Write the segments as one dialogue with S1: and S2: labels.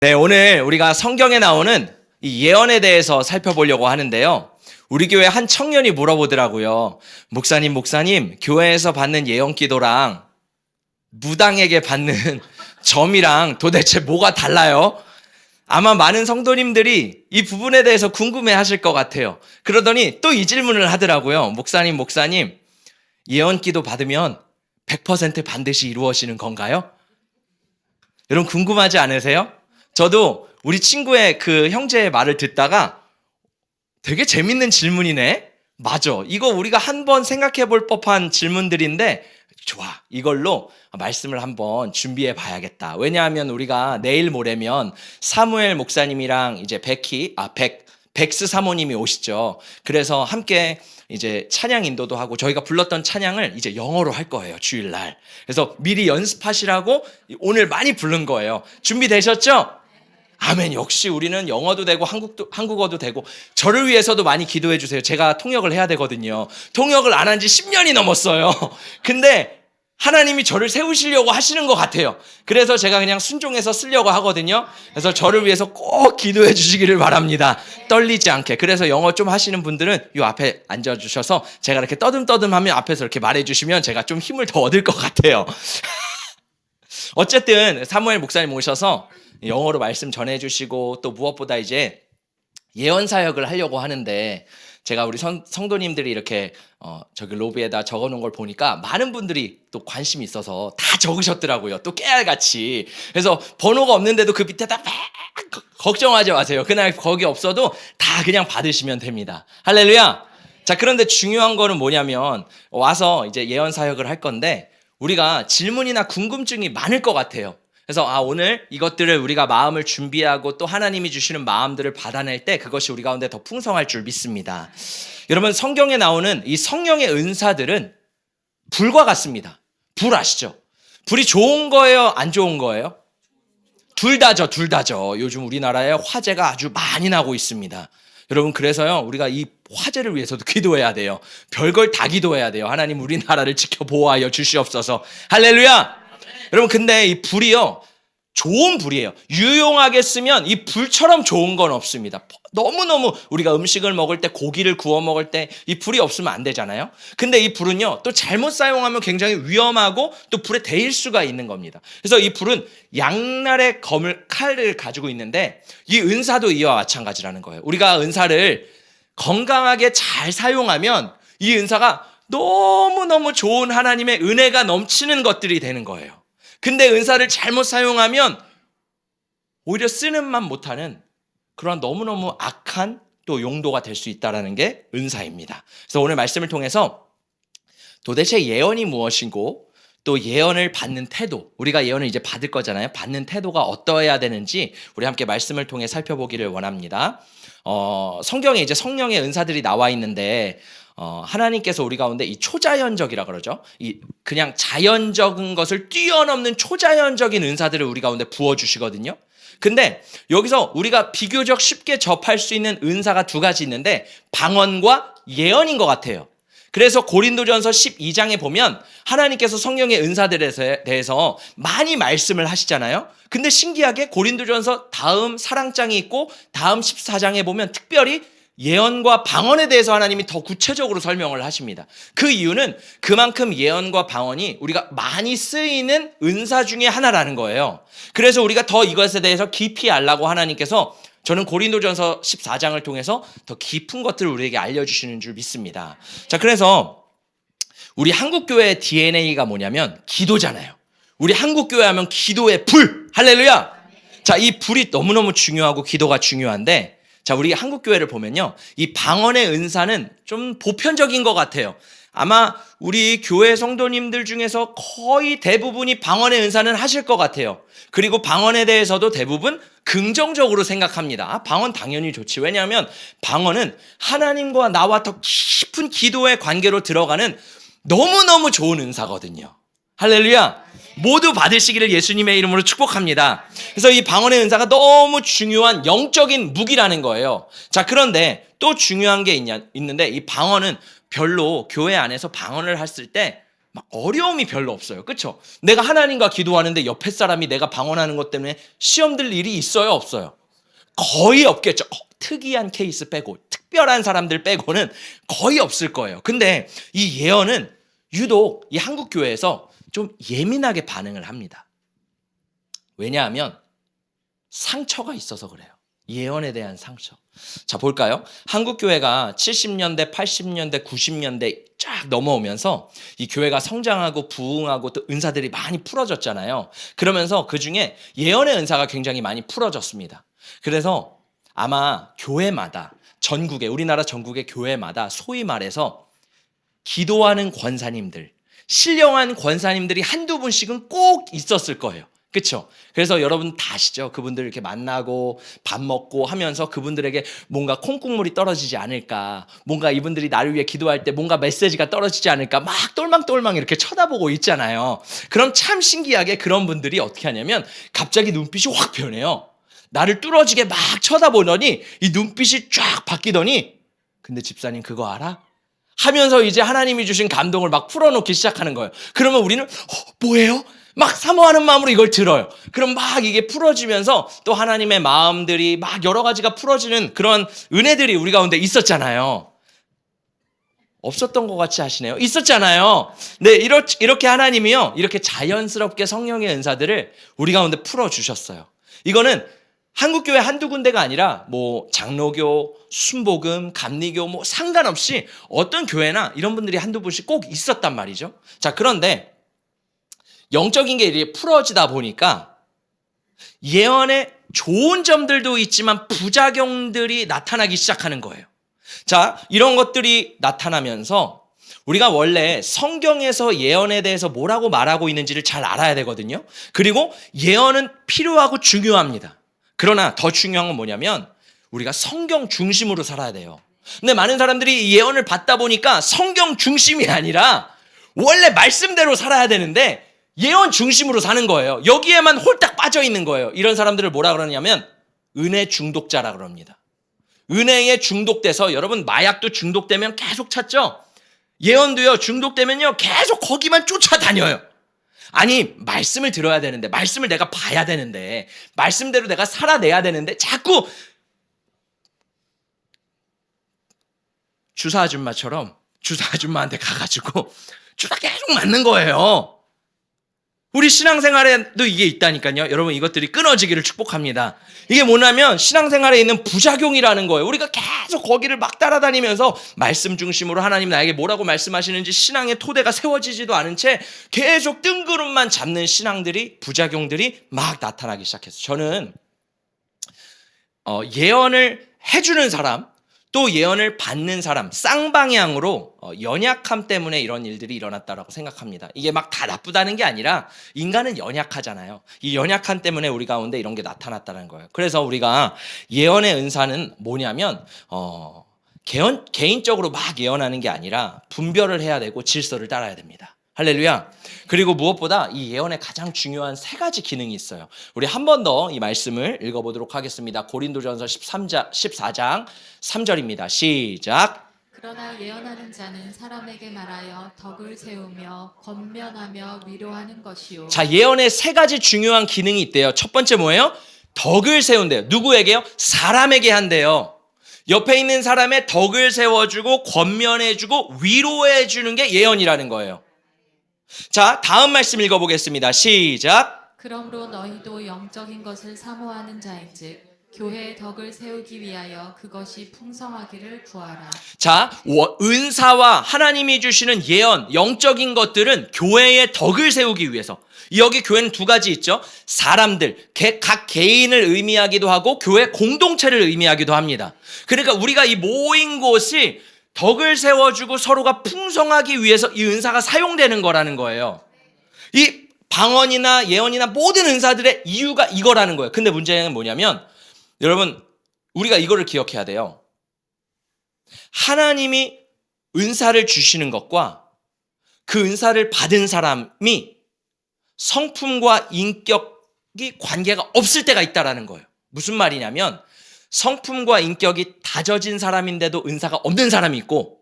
S1: 네, 오늘 우리가 성경에 나오는 이 예언에 대해서 살펴보려고 하는데요. 우리 교회 한 청년이 물어보더라고요. 목사님, 교회에서 받는 예언 기도랑 무당에게 받는 점이랑 도대체 뭐가 달라요? 아마 많은 성도님들이 이 부분에 대해서 궁금해 하실 것 같아요. 그러더니 또 이 질문을 하더라고요. 목사님, 예언 기도 받으면 100% 반드시 이루어지는 건가요? 여러분 궁금하지 않으세요? 저도 우리 친구의 그 형제의 말을 듣다가 되게 재밌는 질문이네? 맞아. 이거 우리가 한번 생각해 볼 법한 질문들인데 좋아. 이걸로 말씀을 한번 준비해 봐야겠다. 왜냐하면 우리가 내일 모레면 사무엘 목사님이랑 이제 백스 사모님이 오시죠. 그래서 함께 이제 찬양 인도도 하고 저희가 불렀던 찬양을 이제 영어로 할 거예요. 주일날. 그래서 미리 연습하시라고 오늘 많이 부른 거예요. 준비되셨죠? 아멘. 역시 우리는 영어도 되고 한국어도 되고 저를 위해서도 많이 기도해 주세요. 제가 통역을 해야 되거든요. 통역을 안 한 지 10년이 넘었어요. 근데 하나님이 저를 세우시려고 하시는 것 같아요. 그래서 제가 그냥 순종해서 쓰려고 하거든요. 그래서 저를 위해서 꼭 기도해 주시기를 바랍니다. 떨리지 않게. 그래서 영어 좀 하시는 분들은 이 앞에 앉아주셔서 제가 이렇게 떠듬떠듬하면 앞에서 이렇게 말해주시면 제가 좀 힘을 더 얻을 것 같아요. 어쨌든 사무엘 목사님 오셔서 영어로 말씀 전해주시고 또 무엇보다 이제 예언 사역을 하려고 하는데 제가 우리 성도님들이 이렇게 저기 로비에다 적어놓은 걸 보니까 많은 분들이 또 관심이 있어서 다 적으셨더라고요. 또 깨알같이. 그래서 번호가 없는데도 그 밑에다 막 걱정하지 마세요. 그날 거기 없어도 다 그냥 받으시면 됩니다. 할렐루야. 자, 그런데 중요한 거는 뭐냐면 와서 이제 예언 사역을 할 건데 우리가 질문이나 궁금증이 많을 것 같아요. 그래서 오늘 이것들을 우리가 마음을 준비하고 또 하나님이 주시는 마음들을 받아낼 때 그것이 우리 가운데 더 풍성할 줄 믿습니다. 여러분 성경에 나오는 이 성령의 은사들은 불과 같습니다. 불 아시죠? 불이 좋은 거예요? 안 좋은 거예요? 둘 다죠. 요즘 우리나라에 화재가 아주 많이 나고 있습니다. 여러분 그래서요 우리가 이 화재를 위해서도 기도해야 돼요. 별걸 다 기도해야 돼요. 하나님 우리나라를 지켜 보호하여 주시옵소서. 할렐루야. 여러분 근데 이 불이요 좋은 불이에요. 유용하게 쓰면 이 불처럼 좋은 건 없습니다. 너무너무 우리가 음식을 먹을 때 고기를 구워 먹을 때 이 불이 없으면 안 되잖아요. 근데 이 불은요 또 잘못 사용하면 굉장히 위험하고 또 불에 데일 수가 있는 겁니다. 그래서 이 불은 양날의 칼을 가지고 있는데 이 은사도 이와 마찬가지라는 거예요. 우리가 은사를 건강하게 잘 사용하면 이 은사가 너무너무 좋은 하나님의 은혜가 넘치는 것들이 되는 거예요. 근데 은사를 잘못 사용하면 오히려 쓰는만 못하는 그런 너무너무 악한 또 용도가 될 수 있다는 게 은사입니다. 그래서 오늘 말씀을 통해서 도대체 예언이 무엇이고 또 예언을 받는 태도, 우리가 예언을 이제 받을 거잖아요. 받는 태도가 어떠해야 되는지 우리 함께 말씀을 통해 살펴보기를 원합니다. 성경에 이제 성령의 은사들이 나와 있는데 하나님께서 우리 가운데 이 초자연적이라 그러죠. 이 그냥 자연적인 것을 뛰어넘는 초자연적인 은사들을 우리 가운데 부어주시거든요. 근데 여기서 우리가 비교적 쉽게 접할 수 있는 은사가 두 가지 있는데 방언과 예언인 것 같아요. 그래서 고린도전서 12장에 보면 하나님께서 성령의 은사들에 대해서 많이 말씀을 하시잖아요. 근데 신기하게 고린도전서 다음 사랑장이 있고 다음 14장에 보면 특별히 예언과 방언에 대해서 하나님이 더 구체적으로 설명을 하십니다. 그 이유는 그만큼 예언과 방언이 우리가 많이 쓰이는 은사 중에 하나라는 거예요. 그래서 우리가 더 이것에 대해서 깊이 알라고 하나님께서 저는 고린도전서 14장을 통해서 더 깊은 것들을 우리에게 알려주시는 줄 믿습니다. 자, 그래서 우리 한국교회의 DNA가 뭐냐면 기도잖아요. 우리 한국교회 하면 기도의 불! 할렐루야! 자, 이 불이 너무너무 중요하고 기도가 중요한데 자, 우리 한국교회를 보면요. 이 방언의 은사는 좀 보편적인 것 같아요. 아마 우리 교회 성도님들 중에서 거의 대부분이 방언의 은사는 하실 것 같아요. 그리고 방언에 대해서도 대부분 긍정적으로 생각합니다. 방언 당연히 좋지. 왜냐하면 방언은 하나님과 나와 더 깊은 기도의 관계로 들어가는 너무너무 좋은 은사거든요. 할렐루야. 모두 받으시기를 예수님의 이름으로 축복합니다. 그래서 이 방언의 은사가 너무 중요한 영적인 무기라는 거예요. 자, 그런데 또 중요한 게 있는데 이 방언은 별로 교회 안에서 방언을 했을 때 막 어려움이 별로 없어요. 그렇죠? 내가 하나님과 기도하는데 옆에 사람이 내가 방언하는 것 때문에 시험 들 일이 있어요, 없어요? 거의 없겠죠. 특이한 케이스 빼고, 특별한 사람들 빼고는 거의 없을 거예요. 근데 이 예언은 유독 이 한국 교회에서 좀 예민하게 반응을 합니다. 왜냐하면 상처가 있어서 그래요. 예언에 대한 상처. 자, 볼까요? 한국 교회가 70년대, 80년대, 90년대 쫙 넘어오면서 이 교회가 성장하고 부흥하고 또 은사들이 많이 풀어졌잖아요. 그러면서 그중에 예언의 은사가 굉장히 많이 풀어졌습니다. 그래서 아마 교회마다 전국에, 우리나라 전국의 교회마다 소위 말해서 기도하는 권사님들, 신령한 권사님들이 한두 분씩은 꼭 있었을 거예요. 그렇죠? 그래서 여러분 다 아시죠? 그분들 이렇게 만나고 밥 먹고 하면서 그분들에게 뭔가 콩국물이 떨어지지 않을까, 뭔가 이분들이 나를 위해 기도할 때 뭔가 메시지가 떨어지지 않을까 막 똘망똘망 이렇게 쳐다보고 있잖아요. 그럼 참 신기하게 그런 분들이 어떻게 하냐면 갑자기 눈빛이 확 변해요. 나를 뚫어지게 막 쳐다보더니 이 눈빛이 쫙 바뀌더니, 근데 집사님 그거 알아? 하면서 이제 하나님이 주신 감동을 막 풀어놓기 시작하는 거예요. 그러면 우리는 뭐예요? 막 사모하는 마음으로 이걸 들어요. 그럼 막 이게 풀어지면서 또 하나님의 마음들이 막 여러 가지가 풀어지는 그런 은혜들이 우리 가운데 있었잖아요. 없었던 것 같이 하시네요. 있었잖아요. 네, 이렇게 하나님이요, 이렇게 자연스럽게 성령의 은사들을 우리 가운데 풀어주셨어요. 이거는 한국교회 한두 군데가 아니라 뭐 장로교, 순복음, 감리교 뭐 상관없이 어떤 교회나 이런 분들이 한두 분씩 꼭 있었단 말이죠. 자, 그런데 영적인 게 이렇게 풀어지다 보니까 예언의 좋은 점들도 있지만 부작용들이 나타나기 시작하는 거예요. 자, 이런 것들이 나타나면서 우리가 원래 성경에서 예언에 대해서 뭐라고 말하고 있는지를 잘 알아야 되거든요. 그리고 예언은 필요하고 중요합니다. 그러나 더 중요한 건 뭐냐면 우리가 성경 중심으로 살아야 돼요. 근데 많은 사람들이 예언을 받다 보니까 성경 중심이 아니라 원래 말씀대로 살아야 되는데 예언 중심으로 사는 거예요. 여기에만 홀딱 빠져 있는 거예요. 이런 사람들을 뭐라 그러냐면 은혜 중독자라 그럽니다. 은혜에 중독돼서, 여러분 마약도 중독되면 계속 찾죠? 예언도요, 중독되면요 계속 거기만 쫓아다녀요. 아니, 말씀을 들어야 되는데, 말씀을 내가 봐야 되는데, 말씀대로 내가 살아내야 되는데 자꾸 주사 아줌마처럼 주사 아줌마한테 가가지고 주사 계속 맞는 거예요. 우리 신앙생활에도 이게 있다니까요. 여러분 이것들이 끊어지기를 축복합니다. 이게 뭐냐면 신앙생활에 있는 부작용이라는 거예요. 우리가 계속 거기를 막 따라다니면서 말씀 중심으로 하나님 나에게 뭐라고 말씀하시는지 신앙의 토대가 세워지지도 않은 채 계속 뜬구름만 잡는 신앙들이, 부작용들이 막 나타나기 시작했어요. 저는 예언을 해주는 사람, 또 예언을 받는 사람, 쌍방향으로 연약함 때문에 이런 일들이 일어났다라고 생각합니다. 이게 막 다 나쁘다는 게 아니라 인간은 연약하잖아요. 이 연약함 때문에 우리 가운데 이런 게 나타났다는 거예요. 그래서 우리가 예언의 은사는 뭐냐면 개인적으로 막 예언하는 게 아니라 분별을 해야 되고 질서를 따라야 됩니다. 할렐루야. 그리고 무엇보다 이 예언에 가장 중요한 세 가지 기능이 있어요. 우리 한 번 더 이 말씀을 읽어보도록 하겠습니다. 고린도전서 14장 3절입니다. 시작.
S2: 그러나 예언하는 자는 사람에게 말하여 덕을 세우며 권면하며 위로하는 것이요.
S1: 자, 예언에 세 가지 중요한 기능이 있대요. 첫 번째 뭐예요? 덕을 세운대요. 누구에게요? 사람에게 한대요. 옆에 있는 사람의 덕을 세워주고 권면해주고 위로해주는 게 예언이라는 거예요. 자, 다음 말씀 읽어보겠습니다. 시작.
S2: 그러므로 너희도 영적인 것을 사모하는 자인즉 교회의 덕을 세우기 위하여 그것이 풍성하기를 구하라.
S1: 자, 은사와 하나님이 주시는 예언, 영적인 것들은 교회의 덕을 세우기 위해서. 여기 교회는 두 가지 있죠. 사람들, 각 개인을 의미하기도 하고 교회 공동체를 의미하기도 합니다. 그러니까 우리가 이 모인 곳이 덕을 세워주고 서로가 풍성하기 위해서 이 은사가 사용되는 거라는 거예요. 이 방언이나 예언이나 모든 은사들의 이유가 이거라는 거예요. 근데 문제는 뭐냐면 여러분, 우리가 이거를 기억해야 돼요. 하나님이 은사를 주시는 것과 그 은사를 받은 사람이 성품과 인격이 관계가 없을 때가 있다라는 거예요. 무슨 말이냐면 성품과 인격이 다져진 사람인데도 은사가 없는 사람이 있고,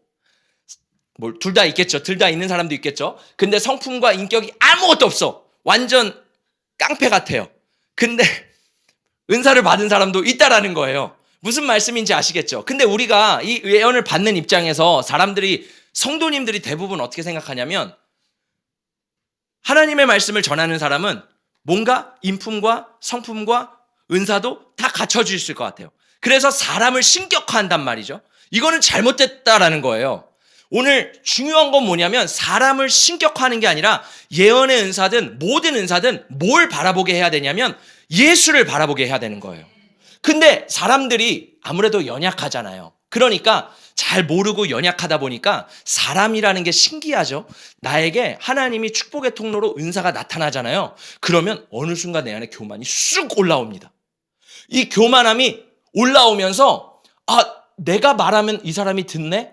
S1: 둘 다 있겠죠. 둘 다 있는 사람도 있겠죠. 근데 성품과 인격이 아무것도 없어. 완전 깡패 같아요. 근데 은사를 받은 사람도 있다라는 거예요. 무슨 말씀인지 아시겠죠? 근데 우리가 이 예언을 받는 입장에서 성도님들이 대부분 어떻게 생각하냐면, 하나님의 말씀을 전하는 사람은 뭔가 인품과 성품과 은사도 다 갖춰져 있을 것 같아요. 그래서 사람을 신격화한단 말이죠. 이거는 잘못됐다라는 거예요. 오늘 중요한 건 뭐냐면, 사람을 신격화하는 게 아니라 예언의 은사든 모든 은사든 뭘 바라보게 해야 되냐면 예수를 바라보게 해야 되는 거예요. 근데 사람들이 아무래도 연약하잖아요. 그러니까 잘 모르고 연약하다 보니까 사람이라는 게 신기하죠. 나에게 하나님이 축복의 통로로 은사가 나타나잖아요. 그러면 어느 순간 내 안에 교만이 쑥 올라옵니다. 이 교만함이 올라오면서, 내가 말하면 이 사람이 듣네?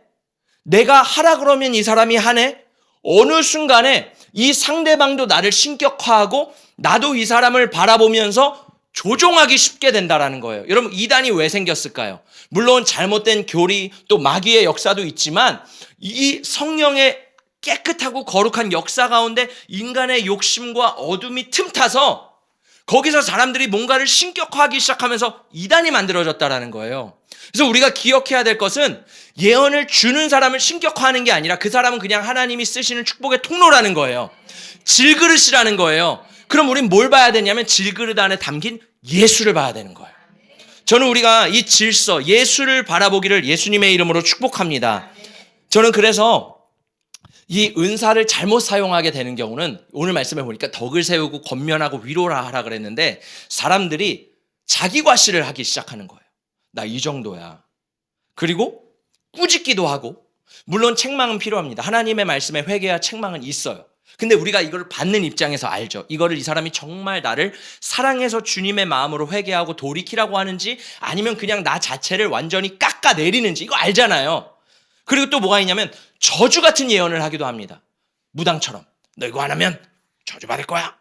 S1: 내가 하라 그러면 이 사람이 하네? 어느 순간에 이 상대방도 나를 신격화하고 나도 이 사람을 바라보면서 조종하기 쉽게 된다라는 거예요. 여러분, 이단이 왜 생겼을까요? 물론 잘못된 교리 또 마귀의 역사도 있지만, 이 성령의 깨끗하고 거룩한 역사 가운데 인간의 욕심과 어둠이 틈타서 거기서 사람들이 뭔가를 신격화하기 시작하면서 이단이 만들어졌다라는 거예요. 그래서 우리가 기억해야 될 것은, 예언을 주는 사람을 신격화하는 게 아니라 그 사람은 그냥 하나님이 쓰시는 축복의 통로라는 거예요. 질그릇이라는 거예요. 그럼 우린 뭘 봐야 되냐면 질그릇 안에 담긴 예수를 봐야 되는 거예요. 저는 우리가 이 질서, 예수를 바라보기를 예수님의 이름으로 축복합니다. 저는 그래서 이 은사를 잘못 사용하게 되는 경우는, 오늘 말씀해 보니까 덕을 세우고 권면하고 위로라 하라 그랬는데, 사람들이 자기 과시를 하기 시작하는 거예요. 나 이 정도야. 그리고 꾸짖기도 하고, 물론 책망은 필요합니다. 하나님의 말씀에 회개와 책망은 있어요. 근데 우리가 이걸 받는 입장에서 알죠. 이거를 이 사람이 정말 나를 사랑해서 주님의 마음으로 회개하고 돌이키라고 하는지, 아니면 그냥 나 자체를 완전히 깎아내리는지, 이거 알잖아요. 그리고 또 뭐가 있냐면 저주 같은 예언을 하기도 합니다. 무당처럼 너 이거 안 하면 저주 받을 거야.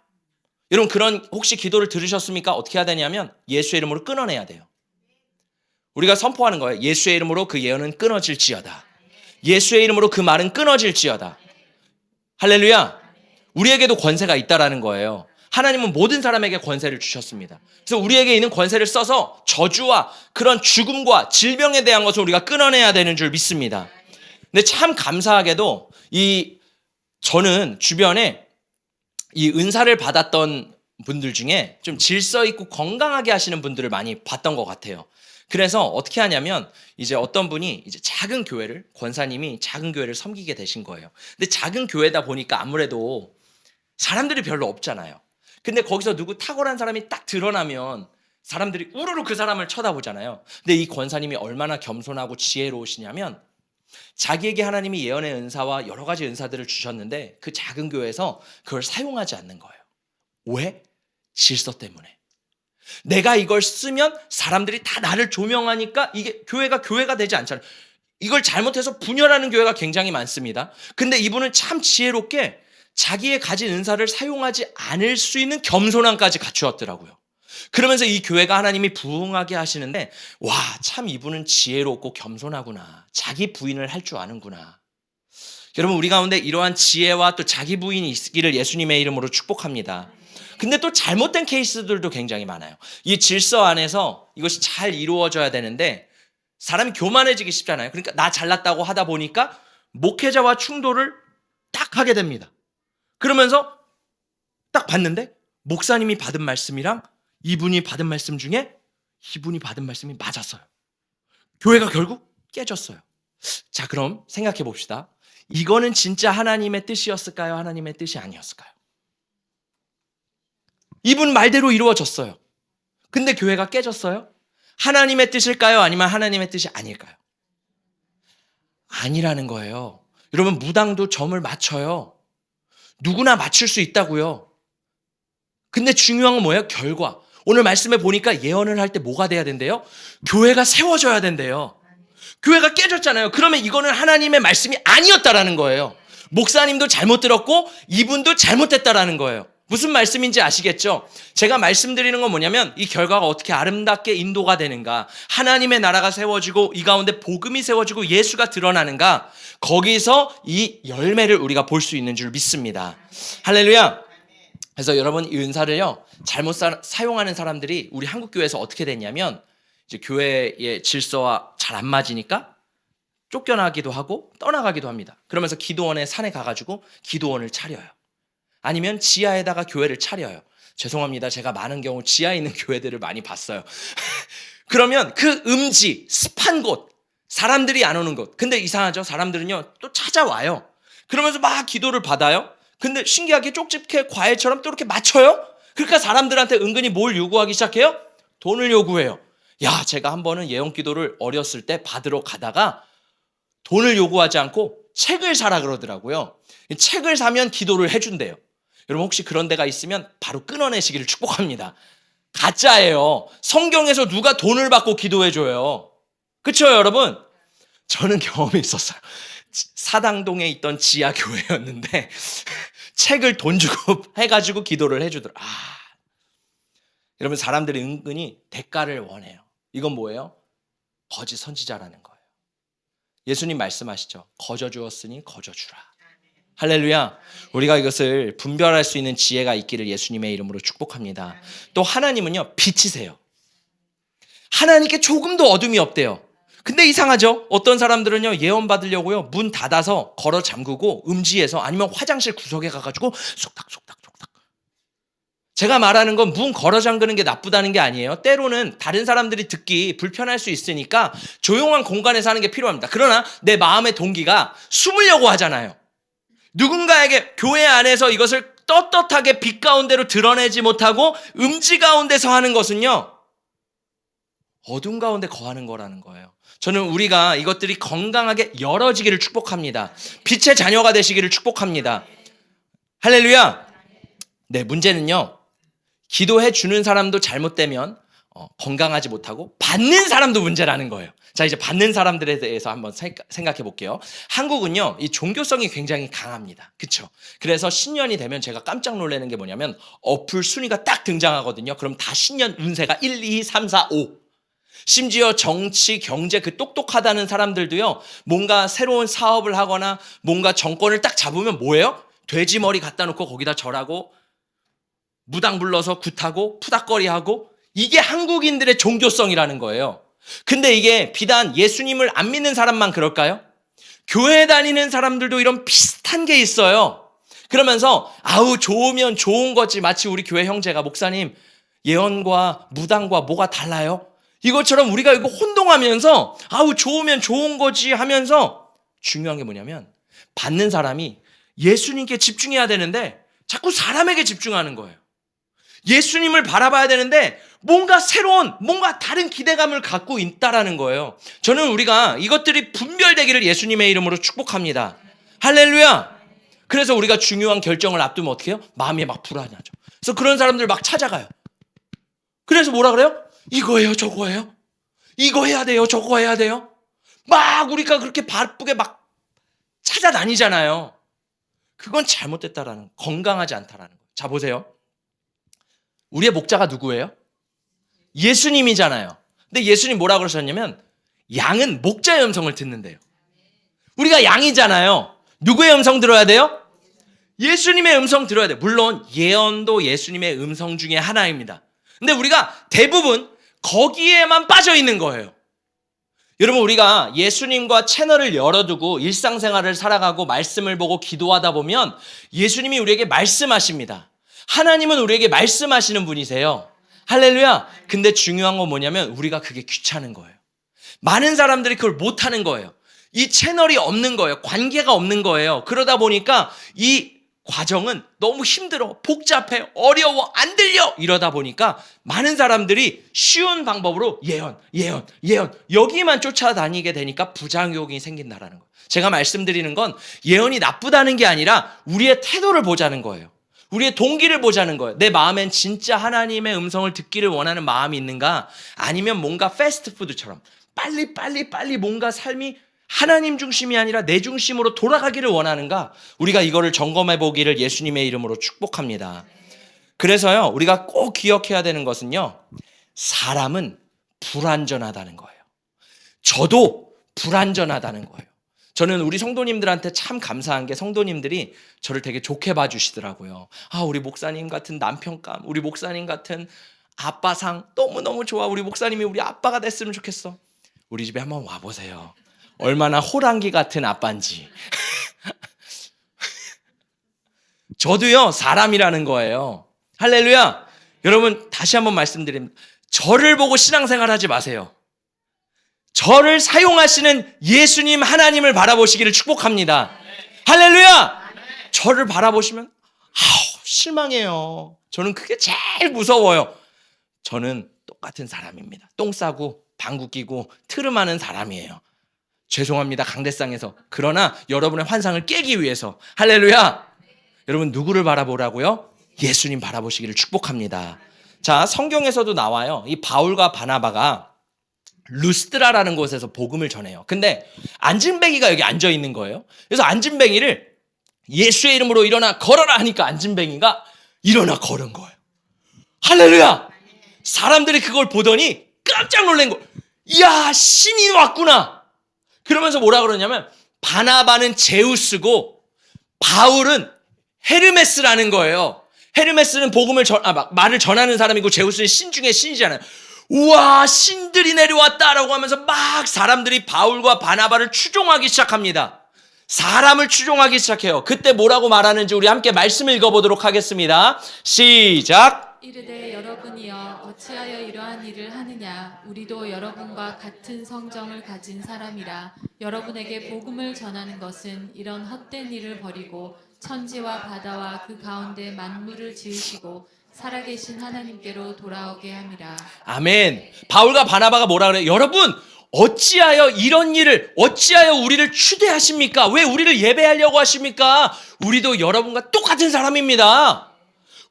S1: 여러분, 그런 혹시 기도를 들으셨습니까? 어떻게 해야 되냐면 예수의 이름으로 끊어내야 돼요. 우리가 선포하는 거예요. 예수의 이름으로 그 예언은 끊어질지어다. 예수의 이름으로 그 말은 끊어질지어다. 할렐루야. 우리에게도 권세가 있다라는 거예요. 하나님은 모든 사람에게 권세를 주셨습니다. 그래서 우리에게 있는 권세를 써서 저주와 그런 죽음과 질병에 대한 것을 우리가 끊어내야 되는 줄 믿습니다. 근데 참 감사하게도 저는 주변에 이 은사를 받았던 분들 중에 좀 질서 있고 건강하게 하시는 분들을 많이 봤던 것 같아요. 그래서 어떻게 하냐면, 이제 어떤 분이 이제 작은 교회를, 권사님이 작은 교회를 섬기게 되신 거예요. 근데 작은 교회다 보니까 아무래도 사람들이 별로 없잖아요. 근데 거기서 누구 탁월한 사람이 딱 드러나면 사람들이 우르르 그 사람을 쳐다보잖아요. 근데 이 권사님이 얼마나 겸손하고 지혜로우시냐면, 자기에게 하나님이 예언의 은사와 여러 가지 은사들을 주셨는데 그 작은 교회에서 그걸 사용하지 않는 거예요. 왜? 질서 때문에. 내가 이걸 쓰면 사람들이 다 나를 조명하니까 이게 교회가 되지 않잖아요. 이걸 잘못해서 분열하는 교회가 굉장히 많습니다. 근데 이분은 참 지혜롭게 자기의 가진 은사를 사용하지 않을 수 있는 겸손함까지 갖추었더라고요. 그러면서 이 교회가 하나님이 부흥하게 하시는데, 와, 참 이분은 지혜롭고 겸손하구나. 자기 부인을 할 줄 아는구나. 여러분, 우리 가운데 이러한 지혜와 또 자기 부인이 있기를 예수님의 이름으로 축복합니다. 근데 또 잘못된 케이스들도 굉장히 많아요. 이 질서 안에서 이것이 잘 이루어져야 되는데 사람이 교만해지기 쉽잖아요. 그러니까 나 잘났다고 하다 보니까 목회자와 충돌을 딱 하게 됩니다. 그러면서 딱 봤는데 목사님이 받은 말씀이랑 이분이 받은 말씀 중에 이분이 받은 말씀이 맞았어요. 교회가 결국 깨졌어요. 자, 그럼 생각해 봅시다. 이거는 진짜 하나님의 뜻이었을까요? 하나님의 뜻이 아니었을까요? 이분 말대로 이루어졌어요. 근데 교회가 깨졌어요? 하나님의 뜻일까요? 아니면 하나님의 뜻이 아닐까요? 아니라는 거예요. 여러분, 무당도 점을 맞춰요. 누구나 맞출 수 있다고요. 근데 중요한 건 뭐예요? 결과. 오늘 말씀에 보니까 예언을 할 때 뭐가 돼야 된대요? 교회가 세워져야 된대요. 교회가 깨졌잖아요. 그러면 이거는 하나님의 말씀이 아니었다라는 거예요. 목사님도 잘못 들었고 이분도 잘못됐다라는 거예요. 무슨 말씀인지 아시겠죠? 제가 말씀드리는 건 뭐냐면 이 결과가 어떻게 아름답게 인도가 되는가, 하나님의 나라가 세워지고 이 가운데 복음이 세워지고 예수가 드러나는가, 거기서 이 열매를 우리가 볼 수 있는 줄 믿습니다. 할렐루야. 그래서 여러분, 이 은사를요 잘못 사용하는 사람들이 우리 한국교회에서 어떻게 됐냐면, 이제 교회의 질서와 잘 안 맞으니까 쫓겨나기도 하고 떠나가기도 합니다. 그러면서 기도원에 산에 가가지고 기도원을 차려요. 아니면 지하에다가 교회를 차려요. 죄송합니다. 제가 많은 경우 지하에 있는 교회들을 많이 봤어요. 그러면 그 음지, 습한 곳, 사람들이 안 오는 곳. 근데 이상하죠? 사람들은요 또 찾아와요. 그러면서 막 기도를 받아요. 근데 신기하게 쪽집게 과일처럼 또 이렇게 맞춰요. 그러니까 사람들한테 은근히 뭘 요구하기 시작해요? 돈을 요구해요. 야, 제가 한 번은 예언기도를 어렸을 때 받으러 가다가 돈을 요구하지 않고 책을 사라 그러더라고요. 책을 사면 기도를 해준대요. 여러분, 혹시 그런 데가 있으면 바로 끊어내시기를 축복합니다. 가짜예요. 성경에서 누가 돈을 받고 기도해줘요. 그렇죠, 여러분? 저는 경험이 있었어요. 사당동에 있던 지하 교회였는데 책을 돈 주고 해가지고 기도를 해주더라. 여러분, 사람들이 은근히 대가를 원해요. 이건 뭐예요? 거짓 선지자라는 거예요. 예수님 말씀하시죠. 거저 주었으니 거저 주라. 할렐루야. 우리가 이것을 분별할 수 있는 지혜가 있기를 예수님의 이름으로 축복합니다. 또 하나님은요 빛이세요. 하나님께 조금도 어둠이 없대요. 근데 이상하죠? 어떤 사람들은요 예언 받으려고요 문 닫아서 걸어 잠그고 음지에서 아니면 화장실 구석에 가가지고 속닥속닥. 제가 말하는 건 문 걸어 잠그는 게 나쁘다는 게 아니에요. 때로는 다른 사람들이 듣기 불편할 수 있으니까 조용한 공간에서 하는 게 필요합니다. 그러나 내 마음의 동기가 숨으려고 하잖아요. 누군가에게 교회 안에서 이것을 떳떳하게 빛 가운데로 드러내지 못하고 음지 가운데서 하는 것은요 어둠 가운데 거하는 거라는 거예요. 저는 우리가 이것들이 건강하게 열어지기를 축복합니다. 빛의 자녀가 되시기를 축복합니다. 할렐루야. 네, 문제는요 기도해 주는 사람도 잘못되면 건강하지 못하고 받는 사람도 문제라는 거예요. 자, 이제 받는 사람들에 대해서 한번 생각해 볼게요. 한국은요 이 종교성이 굉장히 강합니다. 그렇죠? 그래서 신년이 되면 제가 깜짝 놀라는 게 뭐냐면 어플 순위가 딱 등장하거든요. 그럼 다 신년 운세가 1, 2, 3, 4, 5. 심지어 정치, 경제 그 똑똑하다는 사람들도요 뭔가 새로운 사업을 하거나 뭔가 정권을 딱 잡으면 뭐예요? 돼지 머리 갖다 놓고 거기다 절하고 무당 불러서 굿하고 푸닥거리하고, 이게 한국인들의 종교성이라는 거예요. 근데 이게 비단 예수님을 안 믿는 사람만 그럴까요? 교회 다니는 사람들도 이런 비슷한 게 있어요. 그러면서 아우 좋으면 좋은 거지, 마치 우리 교회 형제가 목사님 예언과 무당과 뭐가 달라요? 이것처럼 우리가 이거 혼동하면서 아우 좋으면 좋은 거지 하면서, 중요한 게 뭐냐면 받는 사람이 예수님께 집중해야 되는데 자꾸 사람에게 집중하는 거예요. 예수님을 바라봐야 되는데 뭔가 새로운, 뭔가 다른 기대감을 갖고 있다라는 거예요. 저는 우리가 이것들이 분별되기를 예수님의 이름으로 축복합니다. 할렐루야. 그래서 우리가 중요한 결정을 앞두면 어떻게 해요? 마음이 막 불안하죠. 그래서 그런 사람들 막 찾아가요. 그래서 뭐라 그래요? 이거예요, 저거예요? 이거 해야 돼요, 저거 해야 돼요? 막 우리가 그렇게 바쁘게 막 찾아다니잖아요. 그건 잘못됐다라는, 건강하지 않다라는 거예요. 자, 보세요. 우리의 목자가 누구예요? 예수님이잖아요. 근데 예수님 뭐라 그러셨냐면 양은 목자의 음성을 듣는데요. 우리가 양이잖아요. 누구의 음성 들어야 돼요? 예수님의 음성 들어야 돼요. 물론 예언도 예수님의 음성 중에 하나입니다. 근데 우리가 대부분 거기에만 빠져 있는 거예요. 여러분, 우리가 예수님과 채널을 열어두고 일상생활을 살아가고 말씀을 보고 기도하다 보면 예수님이 우리에게 말씀하십니다. 하나님은 우리에게 말씀하시는 분이세요. 할렐루야. 근데 중요한 건 뭐냐면 우리가 그게 귀찮은 거예요. 많은 사람들이 그걸 못하는 거예요. 이 채널이 없는 거예요. 관계가 없는 거예요. 그러다 보니까 이 과정은 너무 힘들어, 복잡해, 어려워, 안 들려, 이러다 보니까 많은 사람들이 쉬운 방법으로 예언 여기만 쫓아다니게 되니까 부작용이 생긴다라는 거예요. 제가 말씀드리는 건 예언이 나쁘다는 게 아니라 우리의 태도를 보자는 거예요. 우리의 동기를 보자는 거예요. 내 마음엔 진짜 하나님의 음성을 듣기를 원하는 마음이 있는가, 아니면 뭔가 패스트푸드처럼 빨리 뭔가 삶이 하나님 중심이 아니라 내 중심으로 돌아가기를 원하는가, 우리가 이거를 점검해 보기를 예수님의 이름으로 축복합니다. 그래서요, 우리가 꼭 기억해야 되는 것은요, 사람은 불완전하다는 거예요. 저도 불완전하다는 거예요. 저는 우리 성도님들한테 참 감사한 게 성도님들이 저를 되게 좋게 봐주시더라고요. 아, 우리 목사님 같은 남편감, 우리 목사님 같은 아빠상 너무너무 좋아. 우리 목사님이 우리 아빠가 됐으면 좋겠어. 우리 집에 한번 와보세요. 얼마나 호랑이 같은 아빠인지. 저도요, 사람이라는 거예요. 할렐루야. 여러분, 다시 한번 말씀드립니다. 저를 보고 신앙생활 하지 마세요. 저를 사용하시는 예수님 하나님을 바라보시기를 축복합니다. 할렐루야. 저를 바라보시면 실망해요. 저는 그게 제일 무서워요. 저는 똑같은 사람입니다. 똥 싸고 방구 끼고 트름하는 사람이에요. 죄송합니다, 강대상에서. 그러나 여러분의 환상을 깨기 위해서. 할렐루야. 여러분, 누구를 바라보라고요? 예수님 바라보시기를 축복합니다. 자, 성경에서도 나와요. 이 바울과 바나바가 루스드라라는 곳에서 복음을 전해요. 근데 안진뱅이가 여기 앉아 있는 거예요. 그래서 안진뱅이를 예수의 이름으로 일어나 걸어라 하니까 안진뱅이가 일어나 걸은 거예요. 할렐루야. 사람들이 그걸 보더니 깜짝 놀란 거예요. 이야, 신이 왔구나. 그러면서 뭐라 그러냐면 바나바는 제우스고 바울은 헤르메스라는 거예요. 헤르메스는 복음을 말을 전하는 사람이고 제우스는 신 중에 신이잖아요. 우와, 신들이 내려왔다라고 하면서 막 사람들이 바울과 바나바를 추종하기 시작합니다. 사람을 추종하기 시작해요. 그때 뭐라고 말하는지 우리 함께 말씀을 읽어보도록 하겠습니다. 시작.
S2: 이르되 여러분이여 어찌하여 이러한 일을 하느냐. 우리도 여러분과 같은 성정을 가진 사람이라. 여러분에게 복음을 전하는 것은 이런 헛된 일을 버리고 천지와 바다와 그 가운데 만물을 지으시고 살아계신 하나님께로 돌아오게 함이라.
S1: 아멘. 바울과 바나바가 뭐라 그래요? 여러분, 어찌하여 이런 일을, 어찌하여 우리를 추대하십니까? 왜 우리를 예배하려고 하십니까? 우리도 여러분과 똑같은 사람입니다.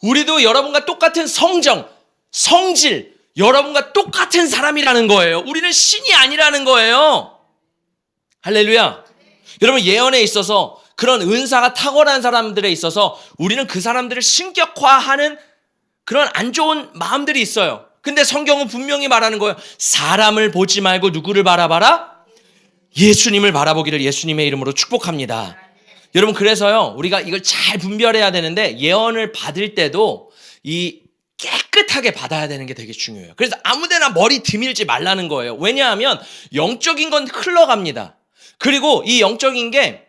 S1: 우리도 여러분과 똑같은 성정, 성질, 여러분과 똑같은 사람이라는 거예요. 우리는 신이 아니라는 거예요. 할렐루야. 여러분, 예언에 있어서 그런 은사가 탁월한 사람들에 있어서 우리는 그 사람들을 신격화하는 그런 안 좋은 마음들이 있어요. 근데 성경은 분명히 말하는 거예요. 사람을 보지 말고 누구를 바라봐라? 예수님을 바라보기를 예수님의 이름으로 축복합니다. 여러분, 그래서요, 우리가 이걸 잘 분별해야 되는데 예언을 받을 때도 이 깨끗하게 받아야 되는 게 되게 중요해요. 그래서 아무데나 머리 드밀지 말라는 거예요. 왜냐하면 영적인 건 흘러갑니다. 그리고 이 영적인 게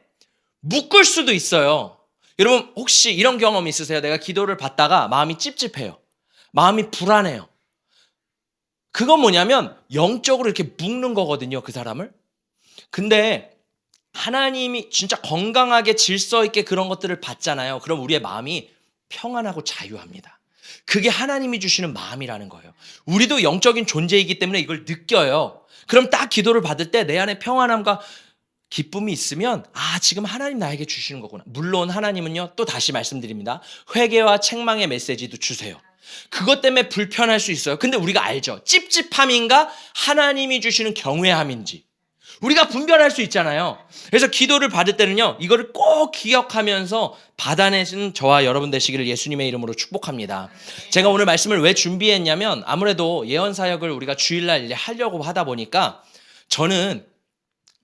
S1: 묶을 수도 있어요. 여러분, 혹시 이런 경험 있으세요? 내가 기도를 받다가 마음이 찝찝해요. 마음이 불안해요. 그건 뭐냐면 영적으로 이렇게 묶는 거거든요, 그 사람을. 근데 하나님이 진짜 건강하게 질서 있게 그런 것들을 받잖아요. 그럼 우리의 마음이 평안하고 자유합니다. 그게 하나님이 주시는 마음이라는 거예요. 우리도 영적인 존재이기 때문에 이걸 느껴요. 그럼 딱 기도를 받을 때 내 안에 평안함과 기쁨이 있으면 지금 하나님 나에게 주시는 거구나. 물론 하나님은요, 또 다시 말씀드립니다. 회개와 책망의 메시지도 주세요. 그것 때문에 불편할 수 있어요. 근데 우리가 알죠. 찝찝함인가 하나님이 주시는 경외함인지 우리가 분별할 수 있잖아요. 그래서 기도를 받을 때는요, 이거를 꼭 기억하면서 받아내신 저와 여러분 되시기를 예수님의 이름으로 축복합니다. 제가 오늘 말씀을 왜 준비했냐면 아무래도 예언 사역을 우리가 주일날 하려고 하다 보니까 저는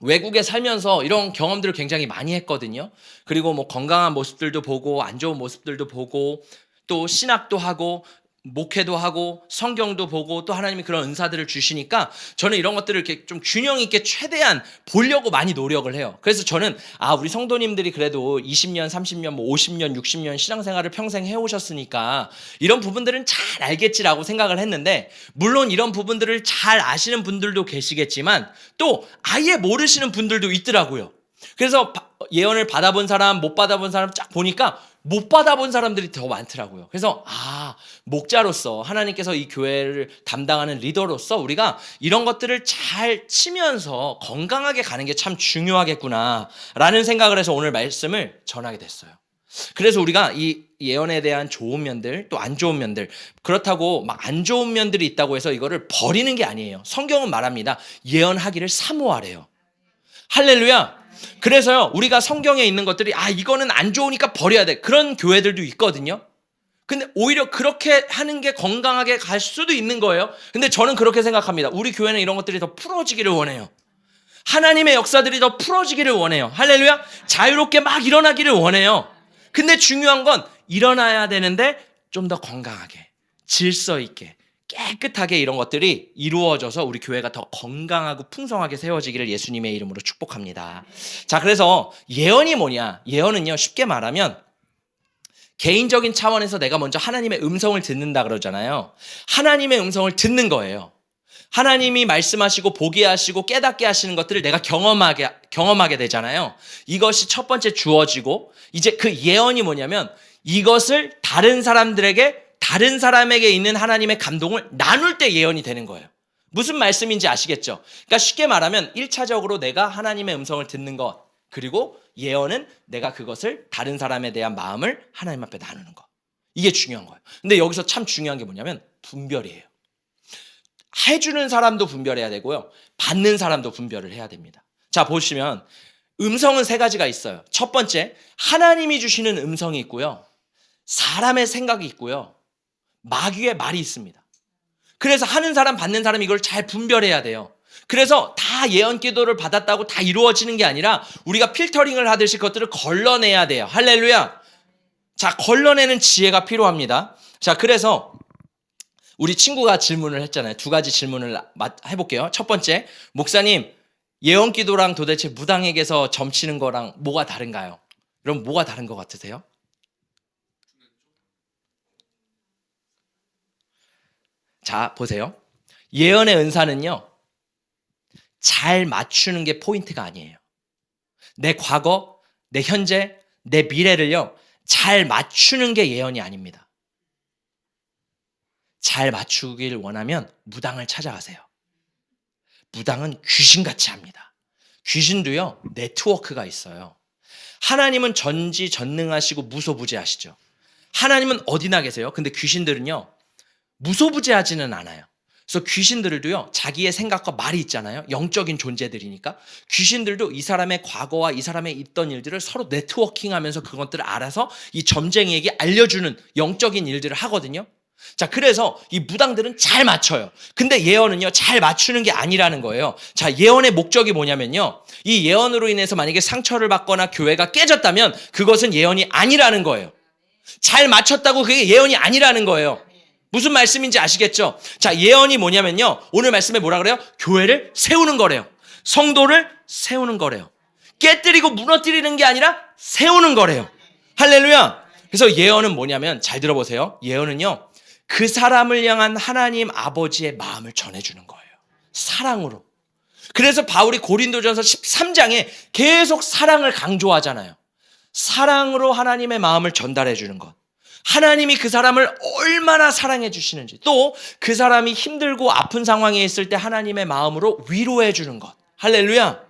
S1: 외국에 살면서 이런 경험들을 굉장히 많이 했거든요. 그리고 뭐 건강한 모습들도 보고 안 좋은 모습들도 보고 또 신학도 하고 목회도 하고 성경도 보고 또 하나님이 그런 은사들을 주시니까 저는 이런 것들을 이렇게 좀 균형 있게 최대한 보려고 많이 노력을 해요. 그래서 저는 우리 성도님들이 그래도 20년, 30년, 뭐 50년, 60년 신앙생활을 평생 해오셨으니까 이런 부분들은 잘 알겠지라고 생각을 했는데 물론 이런 부분들을 잘 아시는 분들도 계시겠지만 또 아예 모르시는 분들도 있더라고요. 그래서 예언을 받아본 사람, 못 받아본 사람 쫙 보니까 못 받아본 사람들이 더 많더라고요. 그래서 목자로서 하나님께서 이 교회를 담당하는 리더로서 우리가 이런 것들을 잘 치면서 건강하게 가는 게 참 중요하겠구나 라는 생각을 해서 오늘 말씀을 전하게 됐어요. 그래서 우리가 이 예언에 대한 좋은 면들 또 안 좋은 면들, 그렇다고 막 안 좋은 면들이 있다고 해서 이거를 버리는 게 아니에요. 성경은 말합니다. 예언하기를 사모하래요. 할렐루야. 그래서요, 우리가 성경에 있는 것들이 이거는 안 좋으니까 버려야 돼, 그런 교회들도 있거든요. 근데 오히려 그렇게 하는 게 건강하게 갈 수도 있는 거예요. 근데 저는 그렇게 생각합니다. 우리 교회는 이런 것들이 더 풀어지기를 원해요. 하나님의 역사들이 더 풀어지기를 원해요. 할렐루야. 자유롭게 막 일어나기를 원해요. 근데 중요한 건 일어나야 되는데 좀 더 건강하게, 질서 있게, 깨끗하게 이런 것들이 이루어져서 우리 교회가 더 건강하고 풍성하게 세워지기를 예수님의 이름으로 축복합니다. 자, 그래서 예언이 뭐냐? 예언은요, 쉽게 말하면 개인적인 차원에서 내가 먼저 하나님의 음성을 듣는다 그러잖아요. 하나님의 음성을 듣는 거예요. 하나님이 말씀하시고 보게 하시고 깨닫게 하시는 것들을 내가 경험하게 되잖아요. 이것이 첫 번째 주어지고, 이제 그 예언이 뭐냐면 이것을 다른 사람에게 있는 하나님의 감동을 나눌 때 예언이 되는 거예요. 무슨 말씀인지 아시겠죠? 그러니까 쉽게 말하면 1차적으로 내가 하나님의 음성을 듣는 것, 그리고 예언은 내가 그것을 다른 사람에 대한 마음을 하나님 앞에 나누는 것. 이게 중요한 거예요. 근데 여기서 참 중요한 게 뭐냐면 분별이에요. 해주는 사람도 분별해야 되고요. 받는 사람도 분별을 해야 됩니다. 자, 보시면 음성은 세 가지가 있어요. 첫 번째, 하나님이 주시는 음성이 있고요. 사람의 생각이 있고요. 마귀의 말이 있습니다. 그래서 하는 사람, 받는 사람 이걸 잘 분별해야 돼요. 그래서 다 예언 기도를 받았다고 다 이루어지는 게 아니라 우리가 필터링을 하듯이 그것들을 걸러내야 돼요. 할렐루야. 자, 걸러내는 지혜가 필요합니다. 자, 그래서 우리 친구가 질문을 했잖아요. 두 가지 질문을 해볼게요. 첫 번째, 목사님, 예언 기도랑 도대체 무당에게서 점치는 거랑 뭐가 다른가요? 그럼 뭐가 다른 것 같으세요? 자, 보세요. 예언의 은사는요, 잘 맞추는 게 포인트가 아니에요. 내 과거, 내 현재, 내 미래를요, 잘 맞추는 게 예언이 아닙니다. 잘 맞추길 원하면 무당을 찾아가세요. 무당은 귀신같이 합니다. 귀신도요, 네트워크가 있어요. 하나님은 전지전능하시고 무소부재하시죠. 하나님은 어디나 계세요? 근데 귀신들은요, 무소부재하지는 않아요. 그래서 귀신들도요, 자기의 생각과 말이 있잖아요. 영적인 존재들이니까. 귀신들도 이 사람의 과거와 이 사람의 있던 일들을 서로 네트워킹하면서 그것들을 알아서 이 점쟁이에게 알려주는 영적인 일들을 하거든요. 자, 그래서 이 무당들은 잘 맞춰요. 근데 예언은요, 잘 맞추는 게 아니라는 거예요. 자, 예언의 목적이 뭐냐면요, 이 예언으로 인해서 만약에 상처를 받거나 교회가 깨졌다면 그것은 예언이 아니라는 거예요. 잘 맞췄다고 그게 예언이 아니라는 거예요. 무슨 말씀인지 아시겠죠? 자, 예언이 뭐냐면요, 오늘 말씀에 뭐라 그래요? 교회를 세우는 거래요. 성도를 세우는 거래요. 깨뜨리고 무너뜨리는 게 아니라 세우는 거래요. 할렐루야. 그래서 예언은 뭐냐면, 잘 들어보세요. 예언은요, 그 사람을 향한 하나님 아버지의 마음을 전해주는 거예요. 사랑으로. 그래서 바울이 고린도전서 13장에 계속 사랑을 강조하잖아요. 사랑으로 하나님의 마음을 전달해 주는 것. 하나님이 그 사람을 얼마나 사랑해 주시는지, 또 그 사람이 힘들고 아픈 상황에 있을 때 하나님의 마음으로 위로해 주는 것. 할렐루야.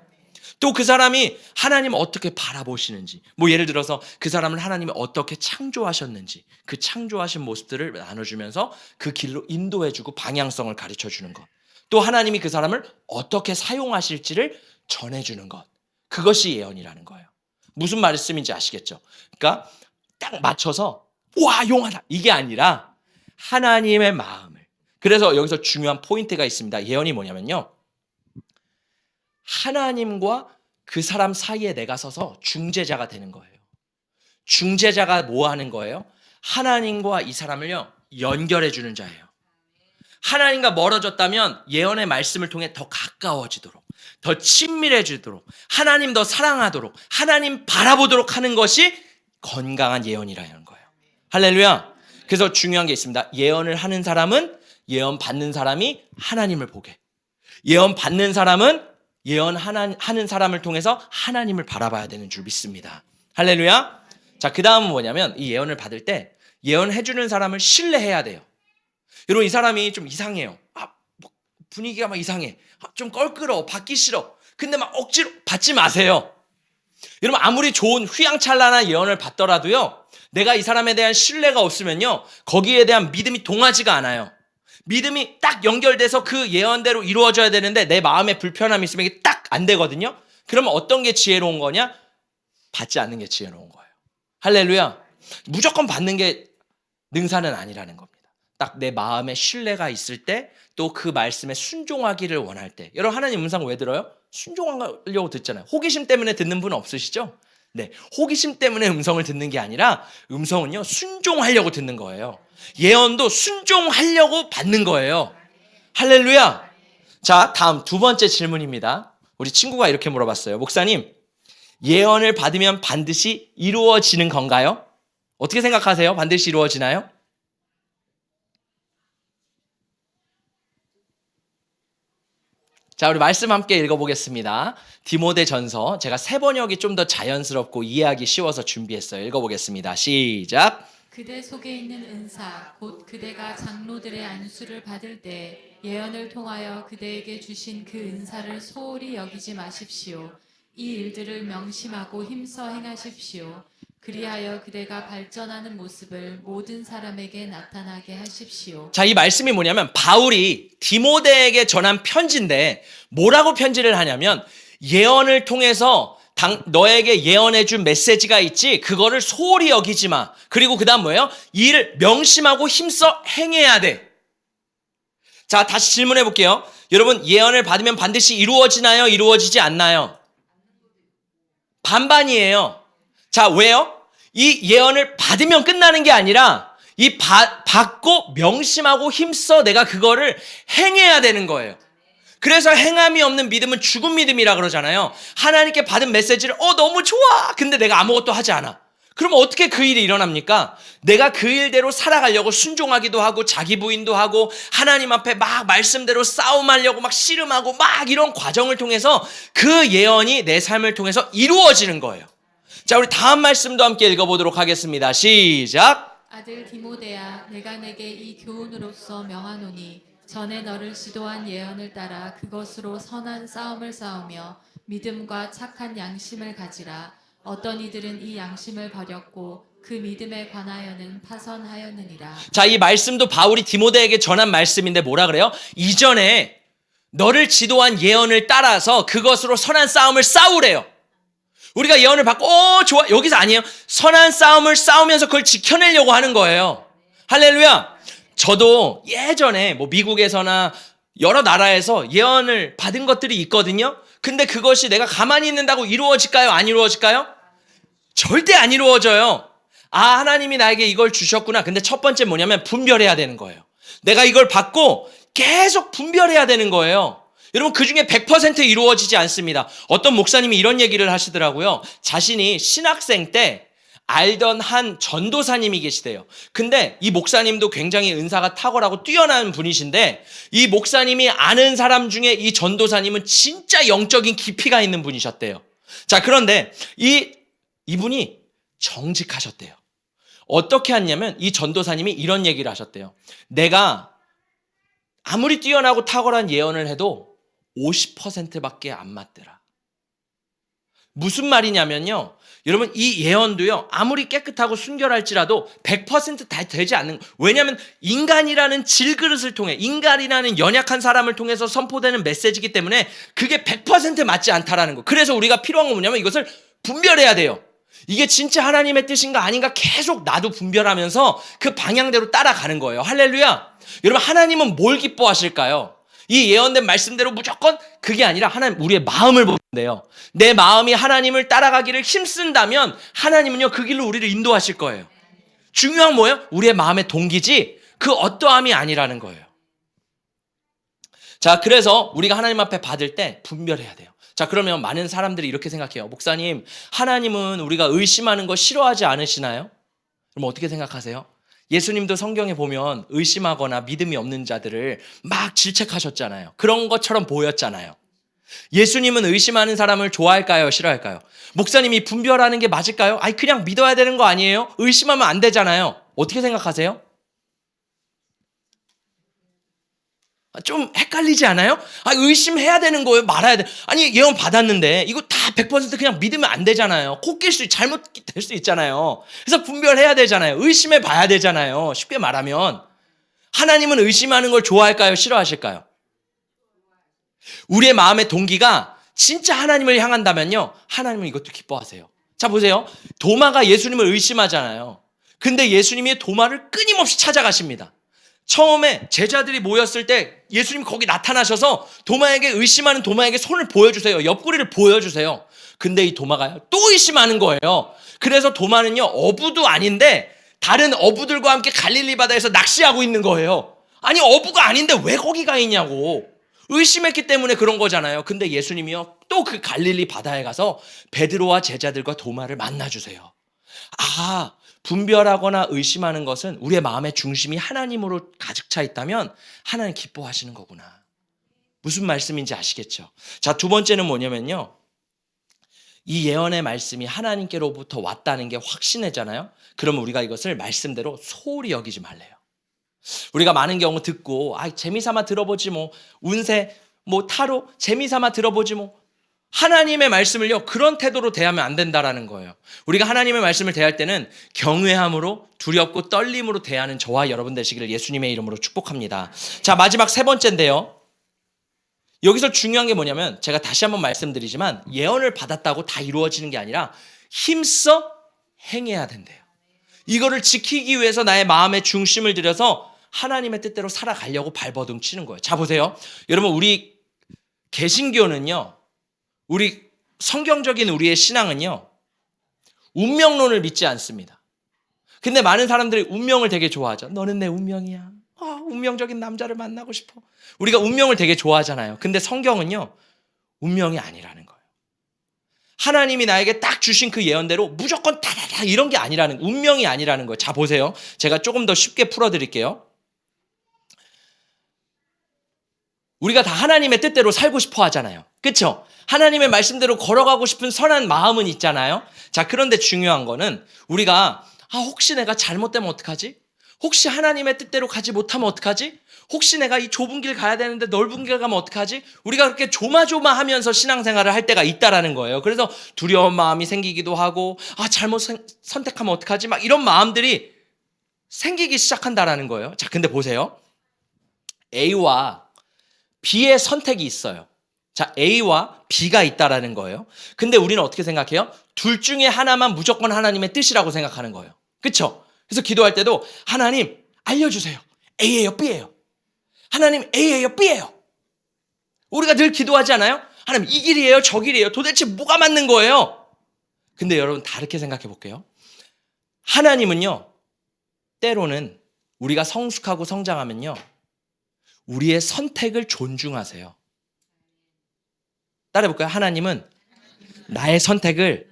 S1: 또 그 사람이 하나님 어떻게 바라보시는지, 뭐 예를 들어서 그 사람을 하나님이 어떻게 창조하셨는지 그 창조하신 모습들을 나눠주면서 그 길로 인도해주고 방향성을 가르쳐주는 것. 또 하나님이 그 사람을 어떻게 사용하실지를 전해주는 것. 그것이 예언이라는 거예요. 무슨 말씀인지 아시겠죠? 그러니까 딱 맞춰서 와, 용하다 이게 아니라 하나님의 마음을. 그래서 여기서 중요한 포인트가 있습니다. 예언이 뭐냐면요, 하나님과 그 사람 사이에 내가 서서 중재자가 되는 거예요. 중재자가 뭐 하는 거예요? 하나님과 이 사람을요, 연결해 주는 자예요. 하나님과 멀어졌다면 예언의 말씀을 통해 더 가까워지도록, 더 친밀해지도록, 하나님 더 사랑하도록, 하나님 바라보도록 하는 것이 건강한 예언이라는 거예요. 할렐루야. 그래서 중요한 게 있습니다. 예언을 하는 사람은 예언 받는 사람이 하나님을 보게, 예언 받는 사람은 예언하는 사람을 통해서 하나님을 바라봐야 되는 줄 믿습니다. 할렐루야. 자, 그 다음은 뭐냐면, 이 예언을 받을 때 예언해주는 사람을 신뢰해야 돼요. 여러분, 이 사람이 좀 이상해요. 분위기가 막 이상해. 좀 껄끄러워. 받기 싫어. 근데 막 억지로 받지 마세요. 여러분, 아무리 좋은 휘황찬란한 예언을 받더라도요, 내가 이 사람에 대한 신뢰가 없으면요, 거기에 대한 믿음이 동하지가 않아요. 믿음이 딱 연결돼서 그 예언대로 이루어져야 되는데 내 마음에 불편함이 있으면 이게 딱 안 되거든요. 그러면 어떤 게 지혜로운 거냐? 받지 않는 게 지혜로운 거예요. 할렐루야. 무조건 받는 게 능사는 아니라는 겁니다. 딱 내 마음에 신뢰가 있을 때, 또 그 말씀에 순종하기를 원할 때. 여러분, 하나님 음성 왜 들어요? 순종하려고 듣잖아요. 호기심 때문에 듣는 분 없으시죠? 네, 호기심 때문에 음성을 듣는 게 아니라 음성은요, 순종하려고 듣는 거예요. 예언도 순종하려고 받는 거예요. 할렐루야. 자, 다음 두 번째 질문입니다. 우리 친구가 이렇게 물어봤어요. 목사님, 예언을 받으면 반드시 이루어지는 건가요? 어떻게 생각하세요? 반드시 이루어지나요? 자, 우리 말씀 함께 읽어보겠습니다. 디모데전서, 제가 세 번역이 좀 더 자연스럽고 이해하기 쉬워서 준비했어요. 읽어보겠습니다. 시작.
S2: 그대 속에 있는 은사 곧 그대가 장로들의 안수를 받을 때 예언을 통하여 그대에게 주신 그 은사를 소홀히 여기지 마십시오. 이 일들을 명심하고 힘써 행하십시오. 그리하여 그대가 발전하는 모습을 모든 사람에게 나타나게 하십시오.
S1: 자, 이 말씀이 뭐냐면 바울이 디모데에게 전한 편지인데 뭐라고 편지를 하냐면 예언을 통해서 너에게 예언해 준 메시지가 있지, 그거를 소홀히 여기지 마. 그리고 그 다음 뭐예요? 이 일을 명심하고 힘써 행해야 돼. 자, 다시 질문해 볼게요. 여러분, 예언을 받으면 반드시 이루어지나요? 이루어지지 않나요? 반반이에요. 자, 왜요? 이 예언을 받으면 끝나는 게 아니라 받고 명심하고 힘써 내가 그거를 행해야 되는 거예요. 그래서 행함이 없는 믿음은 죽은 믿음이라 그러잖아요. 하나님께 받은 메시지를 너무 좋아. 근데 내가 아무것도 하지 않아. 그러면 어떻게 그 일이 일어납니까? 내가 그 일대로 살아가려고 순종하기도 하고 자기 부인도 하고 하나님 앞에 막 말씀대로 싸움하려고 막 씨름하고 막 이런 과정을 통해서 그 예언이 내 삶을 통해서 이루어지는 거예요. 자, 우리 다음 말씀도 함께 읽어보도록 하겠습니다. 시작.
S2: 아들 디모데야, 내가 내게 이 교훈으로서 명하노니 전에 너를 지도한 예언을 따라 그것으로 선한 싸움을 싸우며 믿음과 착한 양심을 가지라. 어떤 이들은 이 양심을 버렸고 그 믿음에 관하여는 파선하였느니라.
S1: 자, 이 말씀도 바울이 디모데에게 전한 말씀인데 뭐라 그래요? 이전에 너를 지도한 예언을 따라서 그것으로 선한 싸움을 싸우래요. 우리가 예언을 받고 좋아, 여기서 아니에요. 선한 싸움을 싸우면서 그걸 지켜내려고 하는 거예요. 할렐루야. 저도 예전에 미국에서나 여러 나라에서 예언을 받은 것들이 있거든요. 근데 그것이 내가 가만히 있는다고 이루어질까요? 안 이루어질까요? 절대 안 이루어져요. 하나님이 나에게 이걸 주셨구나. 근데 첫 번째 뭐냐면 분별해야 되는 거예요. 내가 이걸 받고 계속 분별해야 되는 거예요. 여러분, 그 중에 100% 이루어지지 않습니다. 어떤 목사님이 이런 얘기를 하시더라고요. 자신이 신학생 때 알던 한 전도사님이 계시대요. 근데 이 목사님도 굉장히 은사가 탁월하고 뛰어난 분이신데 이 목사님이 아는 사람 중에 이 전도사님은 진짜 영적인 깊이가 있는 분이셨대요. 자, 그런데 이분이 정직하셨대요. 어떻게 했냐면 이 전도사님이 이런 얘기를 하셨대요. 내가 아무리 뛰어나고 탁월한 예언을 해도 50%밖에 안 맞더라. 무슨 말이냐면요. 여러분, 이 예언도요, 아무리 깨끗하고 순결할지라도 100%다 되지 않는, 왜냐하면 인간이라는 질그릇을 통해, 인간이라는 연약한 사람을 통해서 선포되는 메시지이기 때문에 그게 100% 맞지 않다라는 거. 그래서 우리가 필요한 건 뭐냐면 이것을 분별해야 돼요. 이게 진짜 하나님의 뜻인가 아닌가 계속 나도 분별하면서 그 방향대로 따라가는 거예요. 할렐루야. 여러분, 하나님은 뭘 기뻐하실까요? 이 예언된 말씀대로 무조건 그게 아니라 하나님, 우리의 마음을 보는데요. 내 마음이 하나님을 따라가기를 힘쓴다면 하나님은요, 그 길로 우리를 인도하실 거예요. 중요한 뭐예요? 우리의 마음의 동기지 그 어떠함이 아니라는 거예요. 자, 그래서 우리가 하나님 앞에 받을 때 분별해야 돼요. 자, 그러면 많은 사람들이 이렇게 생각해요. 목사님, 하나님은 우리가 의심하는 거 싫어하지 않으시나요? 그럼 어떻게 생각하세요? 예수님도 성경에 보면 의심하거나 믿음이 없는 자들을 막 질책하셨잖아요. 그런 것처럼 보였잖아요. 예수님은 의심하는 사람을 좋아할까요? 싫어할까요? 목사님이 분별하는 게 맞을까요? 그냥 믿어야 되는 거 아니에요? 의심하면 안 되잖아요. 어떻게 생각하세요? 좀 헷갈리지 않아요? 의심해야 되는 거예요? 말아야 돼? 예언 받았는데 이거 다 100% 그냥 믿으면 안 되잖아요. 코낄 수, 잘못될 수 있잖아요. 그래서 분별해야 되잖아요. 의심해 봐야 되잖아요. 쉽게 말하면 하나님은 의심하는 걸 좋아할까요? 싫어하실까요? 우리의 마음의 동기가 진짜 하나님을 향한다면요, 하나님은 이것도 기뻐하세요. 자, 보세요. 도마가 예수님을 의심하잖아요. 근데 예수님이 도마를 끊임없이 찾아가십니다. 처음에 제자들이 모였을 때 예수님이 거기 나타나셔서 도마에게 의심하는 도마에게 손을 보여주세요. 옆구리를 보여주세요. 근데 이 도마가요 또 의심하는 거예요. 그래서 도마는요 어부도 아닌데 다른 어부들과 함께 갈릴리 바다에서 낚시하고 있는 거예요. 아니 어부가 아닌데 왜 거기 가 있냐고. 의심했기 때문에 그런 거잖아요. 근데 예수님이요 또 그 갈릴리 바다에 가서 베드로와 제자들과 도마를 만나주세요. 아, 분별하거나 의심하는 것은 우리의 마음의 중심이 하나님으로 가득 차 있다면 하나님 기뻐하시는 거구나. 무슨 말씀인지 아시겠죠? 자, 두 번째는 뭐냐면요. 이 예언의 말씀이 하나님께로부터 왔다는 게 확신해잖아요. 그러면 우리가 이것을 말씀대로 소홀히 여기지 말래요. 우리가 많은 경우 듣고 재미삼아 들어보지 뭐 운세 뭐 타로 재미삼아 들어보지 뭐 하나님의 말씀을요 그런 태도로 대하면 안 된다라는 거예요. 우리가 하나님의 말씀을 대할 때는 경외함으로 두렵고 떨림으로 대하는 저와 여러분 되시기를 예수님의 이름으로 축복합니다. 자, 마지막 세 번째인데요. 여기서 중요한 게 뭐냐면 제가 다시 한번 말씀드리지만 예언을 받았다고 다 이루어지는 게 아니라 힘써 행해야 된대요. 이거를 지키기 위해서 나의 마음의 중심을 들여서 하나님의 뜻대로 살아가려고 발버둥 치는 거예요. 자, 보세요. 여러분, 우리 개신교는요. 우리 성경적인 우리의 신앙은요. 운명론을 믿지 않습니다. 근데 많은 사람들이 운명을 되게 좋아하죠. 너는 내 운명이야. 운명적인 남자를 만나고 싶어. 우리가 운명을 되게 좋아하잖아요. 근데 성경은요. 운명이 아니라는 거예요. 하나님이 나에게 딱 주신 그 예언대로 무조건 다다다 이런 게 아니라는, 운명이 아니라는 거예요. 자, 보세요. 제가 조금 더 쉽게 풀어드릴게요. 우리가 다 하나님의 뜻대로 살고 싶어 하잖아요. 그렇죠? 하나님의 말씀대로 걸어가고 싶은 선한 마음은 있잖아요. 자, 그런데 중요한 거는 우리가 혹시 내가 잘못되면 어떡하지? 혹시 하나님의 뜻대로 가지 못하면 어떡하지? 혹시 내가 이 좁은 길 가야 되는데 넓은 길 가면 어떡하지? 우리가 그렇게 조마조마하면서 신앙생활을 할 때가 있다라는 거예요. 그래서 두려운 마음이 생기기도 하고 잘못 선택하면 어떡하지? 막 이런 마음들이 생기기 시작한다라는 거예요. 자, 근데 보세요. A와 B의 선택이 있어요. 자, A와 B가 있다라는 거예요. 근데 우리는 어떻게 생각해요? 둘 중에 하나만 무조건 하나님의 뜻이라고 생각하는 거예요. 그렇죠? 그래서 기도할 때도 하나님 알려주세요. A예요, B예요? 하나님 A예요, B예요? 우리가 늘 기도하지 않아요? 하나님 이 길이에요, 저 길이에요? 도대체 뭐가 맞는 거예요? 근데 여러분 다르게 생각해 볼게요. 하나님은요. 때로는 우리가 성숙하고 성장하면요. 우리의 선택을 존중하세요. 따라해볼까요? 하나님은 나의 선택을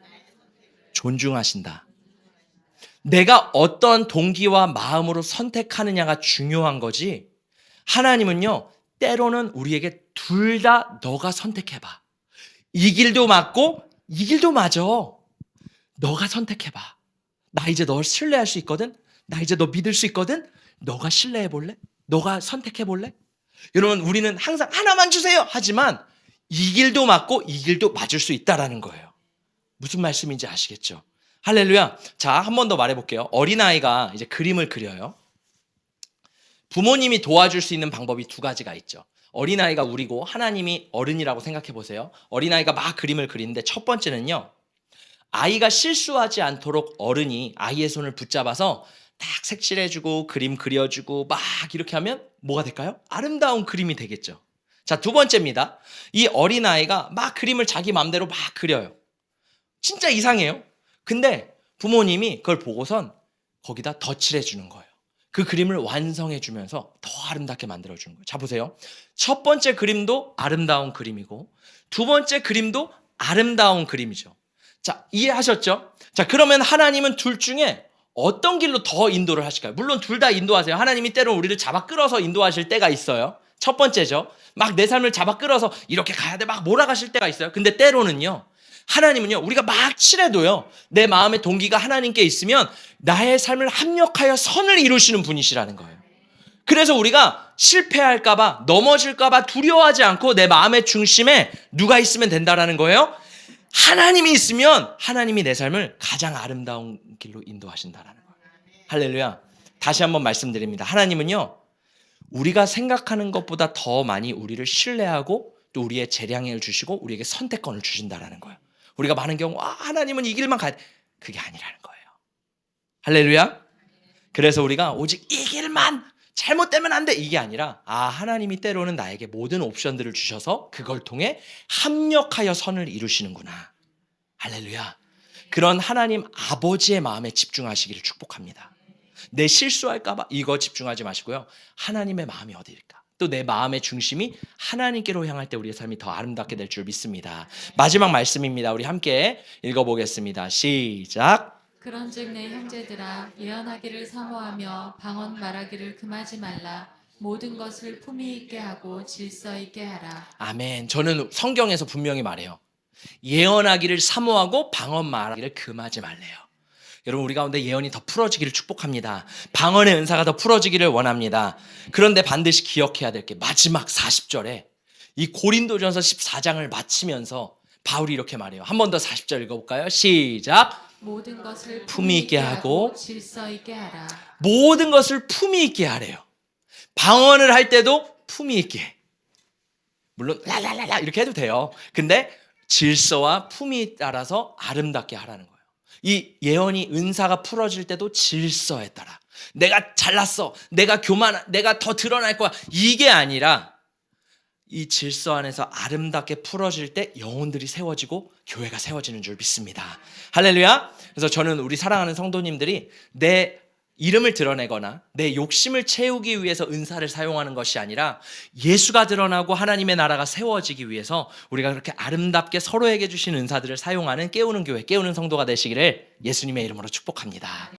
S1: 존중하신다. 내가 어떤 동기와 마음으로 선택하느냐가 중요한 거지. 하나님은요, 때로는 우리에게 둘 다 너가 선택해봐. 이 길도 맞고 이 길도 맞아. 너가 선택해봐. 나 이제 널 신뢰할 수 있거든. 나 이제 너 믿을 수 있거든. 너가 신뢰해볼래? 너가 선택해볼래? 여러분, 우리는 항상 하나만 주세요 하지만 이 길도 맞고 이 길도 맞을 수 있다라는 거예요. 무슨 말씀인지 아시겠죠? 할렐루야. 자, 한 번 더 말해볼게요. 어린아이가 이제 그림을 그려요. 부모님이 도와줄 수 있는 방법이 두 가지가 있죠. 어린아이가 우리고 하나님이 어른이라고 생각해 보세요. 어린아이가 막 그림을 그리는데 첫 번째는요. 아이가 실수하지 않도록 어른이 아이의 손을 붙잡아서 딱 색칠해주고 그림 그려주고 막 이렇게 하면 뭐가 될까요? 아름다운 그림이 되겠죠. 자, 두 번째입니다. 이 어린아이가 막 그림을 자기 마음대로 막 그려요. 진짜 이상해요. 근데 부모님이 그걸 보고선 거기다 덧칠해 주는 거예요. 그 그림을 완성해 주면서 더 아름답게 만들어 주는 거예요. 자, 보세요. 첫 번째 그림도 아름다운 그림이고 두 번째 그림도 아름다운 그림이죠. 자, 이해하셨죠? 자, 그러면 하나님은 둘 중에 어떤 길로 더 인도를 하실까요? 물론 둘 다 인도하세요. 하나님이 때로는 우리를 잡아 끌어서 인도하실 때가 있어요. 첫 번째죠. 막 내 삶을 잡아 끌어서 이렇게 가야 돼 막 몰아가실 때가 있어요. 근데 때로는요. 하나님은요. 우리가 막 칠해도요. 내 마음의 동기가 하나님께 있으면 나의 삶을 합력하여 선을 이루시는 분이시라는 거예요. 그래서 우리가 실패할까 봐 넘어질까 봐 두려워하지 않고 내 마음의 중심에 누가 있으면 된다라는 거예요. 하나님이 있으면 하나님이 내 삶을 가장 아름다운 길로 인도하신다라는 거예요. 할렐루야. 다시 한번 말씀드립니다. 하나님은요. 우리가 생각하는 것보다 더 많이 우리를 신뢰하고 또 우리의 재량을 주시고 우리에게 선택권을 주신다라는 거예요. 우리가 많은 경우 하나님은 이 길만 가야 돼. 그게 아니라는 거예요. 할렐루야. 그래서 우리가 오직 이 길만 잘못되면 안 돼 이게 아니라 하나님이 때로는 나에게 모든 옵션들을 주셔서 그걸 통해 합력하여 선을 이루시는구나. 할렐루야. 그런 하나님 아버지의 마음에 집중하시기를 축복합니다. 내 실수할까 봐 이거 집중하지 마시고요. 하나님의 마음이 어디일까? 또 내 마음의 중심이 하나님께로 향할 때 우리의 삶이 더 아름답게 될 줄 믿습니다. 마지막 말씀입니다. 우리 함께 읽어보겠습니다. 시작.
S2: 그런즉 내 형제들아 예언하기를 사모하며 방언 말하기를 금하지 말라. 모든 것을 품위 있게 하고 질서 있게 하라.
S1: 아멘. 저는 성경에서 분명히 말해요. 예언하기를 사모하고 방언 말하기를 금하지 말래요. 여러분 우리 가운데 예언이 더 풀어지기를 축복합니다. 방언의 은사가 더 풀어지기를 원합니다. 그런데 반드시 기억해야 될 게 마지막 40절에 이 고린도전서 14장을 마치면서 바울이 이렇게 말해요. 한 번 더 40절 읽어볼까요? 시작.
S2: 모든 것을
S1: 품위 있게 하고
S2: 질서 있게 하라.
S1: 모든 것을 품위 있게 하래요. 방언을 할 때도 품위 있게. 물론 랄랄랄라 이렇게 해도 돼요. 근데 질서와 품위에 따라서 아름답게 하라는 거예요. 이 예언이 은사가 풀어질 때도 질서에 따라. 내가 잘났어. 내가 내가 더 드러날 거야. 이게 아니라 이 질서 안에서 아름답게 풀어질 때 영혼들이 세워지고 교회가 세워지는 줄 믿습니다. 할렐루야. 그래서 저는 우리 사랑하는 성도님들이 내 이름을 드러내거나 내 욕심을 채우기 위해서 은사를 사용하는 것이 아니라 예수가 드러나고 하나님의 나라가 세워지기 위해서 우리가 그렇게 아름답게 서로에게 주신 은사들을 사용하는 깨우는 교회, 깨우는 성도가 되시기를 예수님의 이름으로 축복합니다.